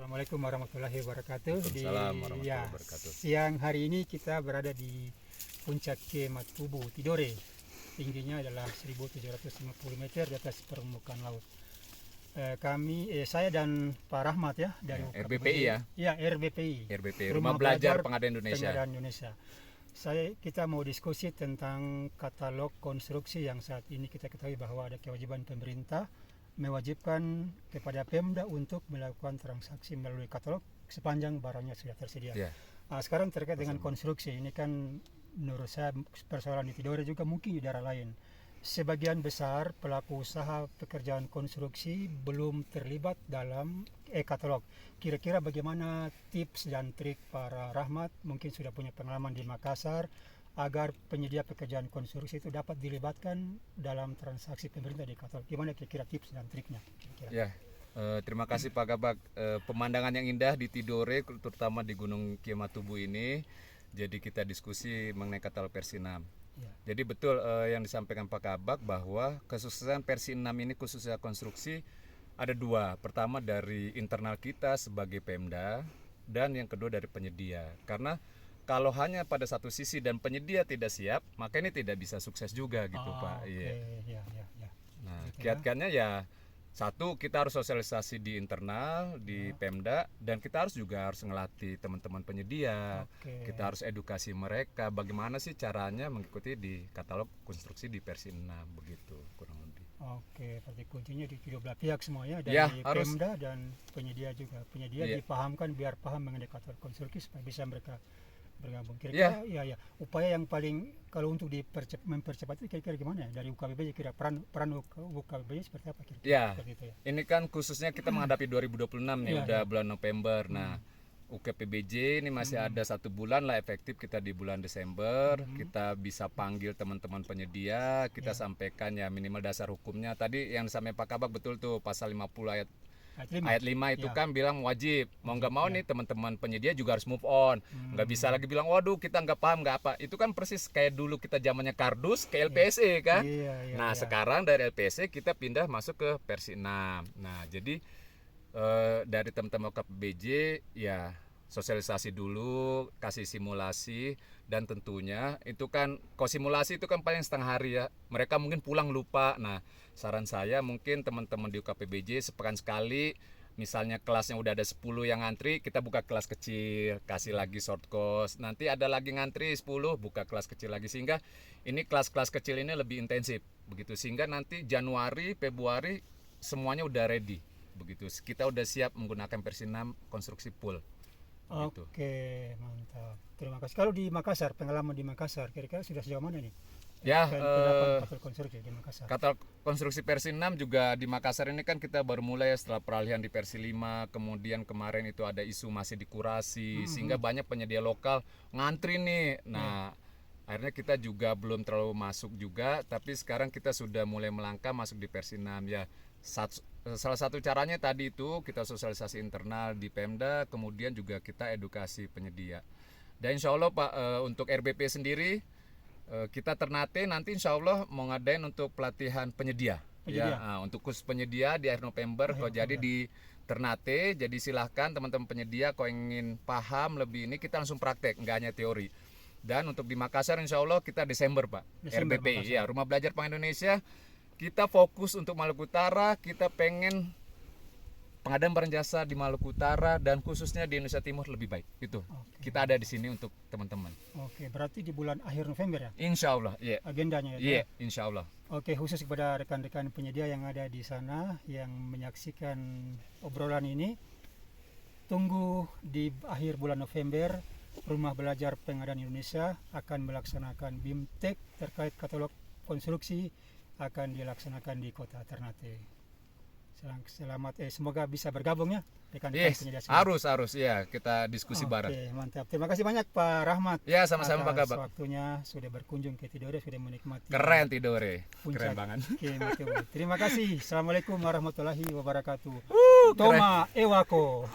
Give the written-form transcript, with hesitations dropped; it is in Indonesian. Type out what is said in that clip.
Assalamualaikum warahmatullahi wabarakatuh. Waalaikumsalam warahmatullahi wabarakatuh. Siang hari ini kita berada di puncak Kema Tubu Tidore. Tingginya adalah 1750 meter di atas permukaan laut. Saya dan Pak Rahmat ya dari RBPI ya. Ya, RBPI. Rumah Belajar Pengadaan Indonesia. Kita mau diskusi tentang katalog konstruksi yang saat ini kita ketahui bahwa ada kewajiban pemerintah mewajibkan kepada Pemda untuk melakukan transaksi melalui katalog sepanjang barangnya sudah tersedia. Yeah. Sekarang terkait dengan konstruksi ini kan menurut saya persoalan di Tidore juga mungkin di daerah lain. Sebagian besar pelaku usaha pekerjaan konstruksi belum terlibat dalam katalog. Kira-kira bagaimana tips dan trik para Rahmat mungkin sudah punya pengalaman di Makassar agar penyedia pekerjaan konstruksi itu dapat dilibatkan dalam transaksi pemerintah di katalog. Gimana kira-kira tips dan triknya? Ya, terima kasih Pak Kabak. Pemandangan yang indah di Tidore, terutama di Gunung Kema Tubu ini. Jadi kita diskusi mengenai katalog versi 6. Ya. Jadi betul yang disampaikan Pak Kabak bahwa kesuksesan versi 6 ini khususnya konstruksi ada dua. Pertama dari internal kita sebagai Pemda dan yang kedua dari penyedia. Karena kalau hanya pada satu sisi dan penyedia tidak siap, maka ini tidak bisa sukses juga gitu Pak. Okay. Ya. Nah, kiat-kiatnya ya satu, kita harus sosialisasi di internal, di Pemda, dan kita harus ngelatih teman-teman penyedia. Kita harus edukasi mereka bagaimana sih caranya mengikuti di katalog konstruksi di versi 6 begitu kurang lebih. Oke, berarti kuncinya di kedua belah pihak semuanya dari Pemda dan penyedia juga. Penyedia dipahamkan biar paham mengenai katalog konstruksi supaya bisa mereka bergabung. Kira-kira ya upaya yang paling kalau untuk mempercepat itu kira-kira gimana ya dari UKBBJ, kira peran UKBBJ seperti apa kira-kira? Ya. Itu ya. Ini kan khususnya kita menghadapi 2026 nih udah bulan November. Nah, UKBBJ ini masih ada 1 bulan lah efektif, kita di bulan Desember. Kita bisa panggil teman-teman penyedia, kita sampaikan ya minimal dasar hukumnya. Tadi yang disampaikan Pak Kabak betul tuh pasal 50 ayat 5 itu kan bilang wajib, mau nggak mau nih teman-teman penyedia juga harus move on. Nggak bisa lagi bilang waduh kita nggak paham nggak apa. Itu kan persis kayak dulu kita zamannya kardus ke LPSE kan. Sekarang dari LPSE kita pindah masuk ke versi 6. Nah jadi dari teman-teman KPBJ ya sosialisasi dulu, kasih simulasi, dan tentunya itu kan kalau simulasi itu kan paling setengah hari ya, mereka mungkin pulang lupa. Nah saran saya mungkin teman-teman di UKPBJ sepekan sekali, misalnya kelasnya udah ada 10 yang ngantri, kita buka kelas kecil, kasih lagi short course, nanti ada lagi ngantri 10, buka kelas kecil lagi, sehingga ini kelas-kelas kecil ini lebih intensif begitu, sehingga nanti Januari, Februari semuanya udah ready begitu, kita udah siap menggunakan versi 6 konstruksi full. Oke, mantap. Terima kasih. Kalau di Makassar, pengalaman di Makassar, kira-kira sudah sejauh mana nih? Ya, katalog konstruksi di Makassar. Katalog konstruksi versi 6 juga di Makassar ini kan kita baru mulai setelah peralihan di versi 5, kemudian kemarin itu ada isu masih dikurasi, sehingga banyak penyedia lokal ngantri nih. Nah, akhirnya kita juga belum terlalu masuk juga, tapi sekarang kita sudah mulai melangkah masuk di versi 6 ya. Salah satu caranya tadi itu kita sosialisasi internal di Pemda, kemudian juga kita edukasi penyedia. Dan insya Allah Pak, untuk RBP sendiri kita Ternate nanti insya Allah mau ngadain untuk pelatihan penyedia. Ya, untuk khusus penyedia di akhir November. Kalau jadi di Ternate, jadi silahkan teman-teman penyedia kalau ingin paham lebih ini kita langsung praktek, nggak hanya teori. Dan untuk di Makassar insya Allah kita Desember Pak, RBP ya, Rumah Belajar Pengadaan Indonesia. Kita fokus untuk Maluku Utara, kita pengen pengadaan barang jasa di Maluku Utara dan khususnya di Indonesia Timur lebih baik. Itu kita ada di sini untuk teman-teman. Oke, berarti di bulan akhir November ya? Insya Allah, agendanya ya? Iya, insya Allah. Oke, khusus kepada rekan-rekan penyedia yang ada di sana yang menyaksikan obrolan ini, tunggu di akhir bulan November Rumah Belajar Pengadaan Indonesia akan melaksanakan BIMTEK terkait katalog konstruksi akan dilaksanakan di Kota Ternate. Semoga bisa bergabung ya rekan-rekan penyedia. Harus ya kita diskusi bareng. Oke, mantap. Terima kasih banyak Pak Rahmat. Ya, sama-sama Pak Kabak. Waktunya sudah berkunjung ke Tidore, sudah menikmati. Keren Tidore. Keren banget. Terima kasih. Assalamualaikum warahmatullahi wabarakatuh. Toma Ewako.